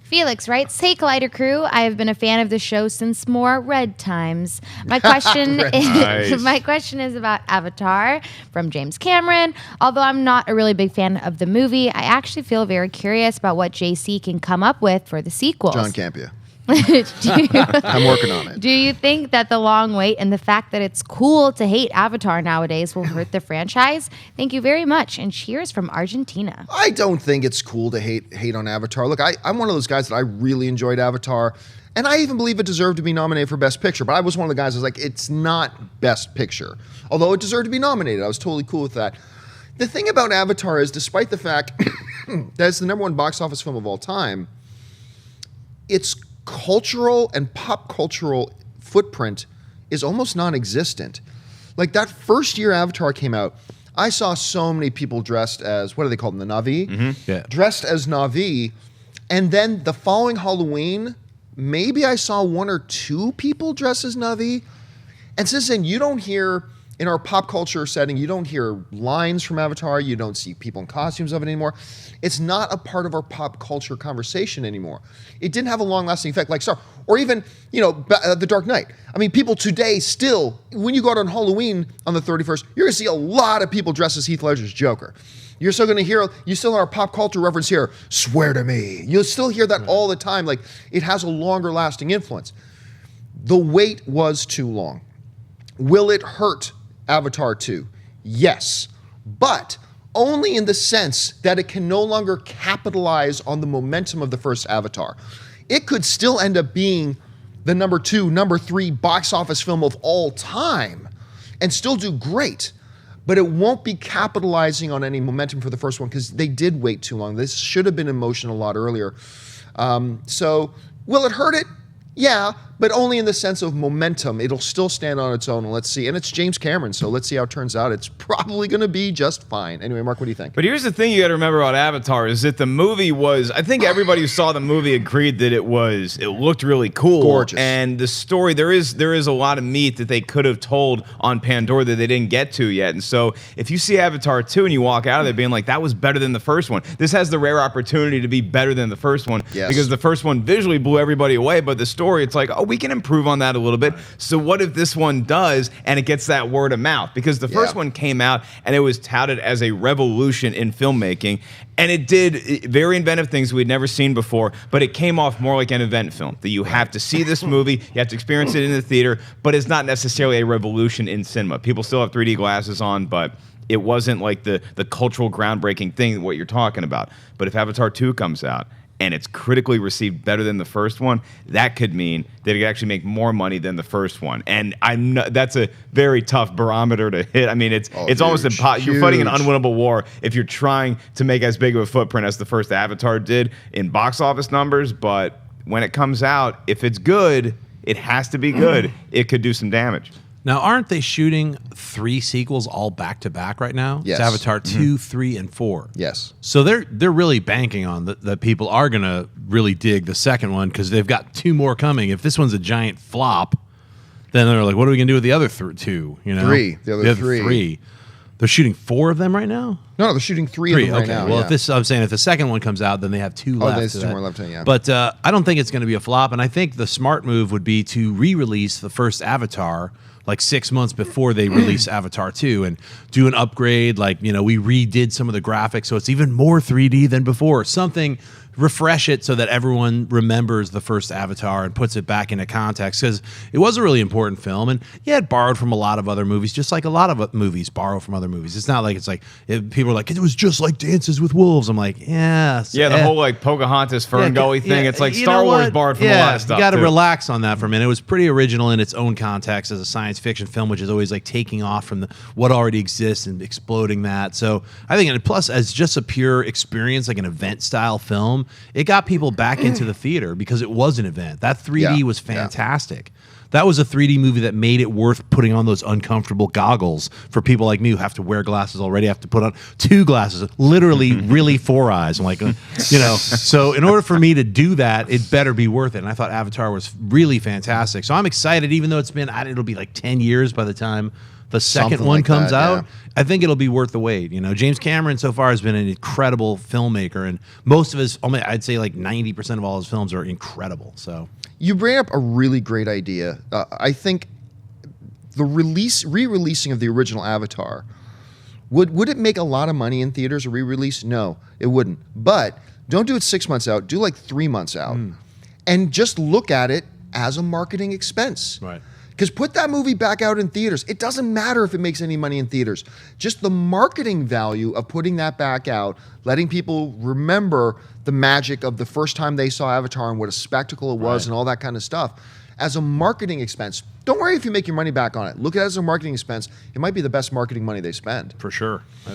Felix writes, "Hey, Collider crew. I have been a fan of the show since more Red times. My question my question is about Avatar from James Cameron. Although I'm not a really big fan of the movie, I actually feel very curious about what JC can come up with for the sequels." John Campia. I'm I'm working on it. Do you think that the long wait and the fact that it's cool to hate Avatar nowadays will hurt the franchise? Thank you very much, and cheers from Argentina. I don't think it's cool to hate on Avatar. Look, I'm one of those guys that I really enjoyed Avatar, and I even believe it deserved to be nominated for Best Picture, but I was one of the guys that was like, it's not Best Picture. Although it deserved to be nominated. I was totally cool with that. The thing about Avatar is, despite the fact that it's the #1 box office film of all time, its cultural and pop cultural footprint is almost non-existent. Like that first year Avatar came out, I saw so many people dressed as, what do they call them, the Na'vi? Mm-hmm. Yeah. Dressed as Na'vi. And then the following Halloween, maybe I saw 1 or 2 people dressed as Na'vi. And since then, you don't hear, in our pop culture setting, you don't hear lines from Avatar. You don't see people in costumes of it anymore. It's not a part of our pop culture conversation anymore. It didn't have a long-lasting effect like Star, or even, The Dark Knight. I mean, people today still, when you go out on Halloween on the 31st, you're going to see a lot of people dressed as Heath Ledger's Joker. You're still going to hear, you still in our pop culture reference here, swear to me. You'll still hear that all the time. Like, it has a longer-lasting influence. The wait was too long. Will it hurt Avatar 2? Yes, but only in the sense that it can no longer capitalize on the momentum of the first Avatar. It could still end up being the #2, #3 box office film of all time and still do great, but it won't be capitalizing on any momentum for the first one because they did wait too long. This should have been in motion a lot earlier. So will it hurt it? Yeah, but only in the sense of momentum. It'll still stand on its own, and let's see. And it's James Cameron, so let's see how it turns out. It's probably going to be just fine. Anyway, Mark, what do you think? But here's the thing you got to remember about Avatar is that the movie was, I think everybody who saw the movie agreed that it looked really cool. Gorgeous. And the story, there is a lot of meat that they could have told on Pandora that they didn't get to yet. And so if you see Avatar 2 and you walk out of there being like, that was better than the first one, this has the rare opportunity to be better than the first one. Yes. Because the first one visually blew everybody away, but the story, it's like, oh, we can improve on that a little bit. So what if this one does and it gets that word of mouth? Because the first one came out and it was touted as a revolution in filmmaking, and it did very inventive things we'd never seen before, but it came off more like an event film, that you have to see this movie, you have to experience it in the theater, but it's not necessarily a revolution in cinema. People still have 3D glasses on, but it wasn't like the cultural groundbreaking thing, what you're talking about. But if Avatar 2 comes out, and it's critically received better than the first one, that could mean that it could actually make more money than the first one. And that's a very tough barometer to hit. I mean, it's almost impossible. You're fighting an unwinnable war if you're trying to make as big of a footprint as the first Avatar did in box office numbers. But when it comes out, if it's good, it has to be good. It could do some damage. Now, aren't they shooting 3 sequels all back to back right now? Yes. It's Avatar 2, 3, and 4. Yes. So they're really banking on that people are going to really dig the second one because they've got 2 more coming. If this one's a giant flop, then they're like, what are we going to do with the other 2? You know? 3. The other 3. They're shooting 4 of them right now? No, they're shooting 3 of them right now. Well, I'm saying if the second one comes out, then they have 2 left. There's 2 more left, yeah. But I don't think it's going to be a flop, and I think the smart move would be to re-release the first Avatar like 6 months before they release Avatar 2 and do an upgrade. Like, we redid some of the graphics so it's even more 3D than before. Something, refresh it so that everyone remembers the first Avatar and puts it back into context because it was a really important film. And yeah, it borrowed from a lot of other movies, just like a lot of movies borrow from other movies. It's not like people are like, it was just like Dances with Wolves. I'm like, yeah. The whole like Pocahontas Fern Gully thing. It's like Star Wars borrowed from a lot of stuff. You got to relax on that for a minute. It was pretty original in its own context as a science fiction film, which is always like taking off from what already exists and exploding that. So I think, and plus as just a pure experience, like an event style film, it got people back into the theater because it was an event. That 3D was fantastic. That was a 3D movie that made it worth putting on those uncomfortable goggles for people like me who have to wear glasses already, have to put on 2 glasses, literally really 4 eyes. I'm like, so in order for me to do that, it better be worth it. And I thought Avatar was really fantastic. So I'm excited, even though it'll be like 10 years by the time the second Something one like comes that, out, yeah. I think it'll be worth the wait. You know, James Cameron so far has been an incredible filmmaker, and most of his, I'd say like 90% of all his films are incredible. So You bring up a really great idea. I think the re-releasing of the original Avatar, would it make a lot of money in theaters, a re-release? No, it wouldn't. But don't do it 6 months out. Do like 3 months out. And just look at it as a marketing expense. Right. Because put that movie back out in theaters. It doesn't matter if it makes any money in theaters. Just the marketing value of putting that back out, letting people remember the magic of the first time they saw Avatar and what a spectacle it was and all that kind of stuff. As a marketing expense, don't worry if you make your money back on it. Look at it as a marketing expense. It might be the best marketing money they spend. for sure.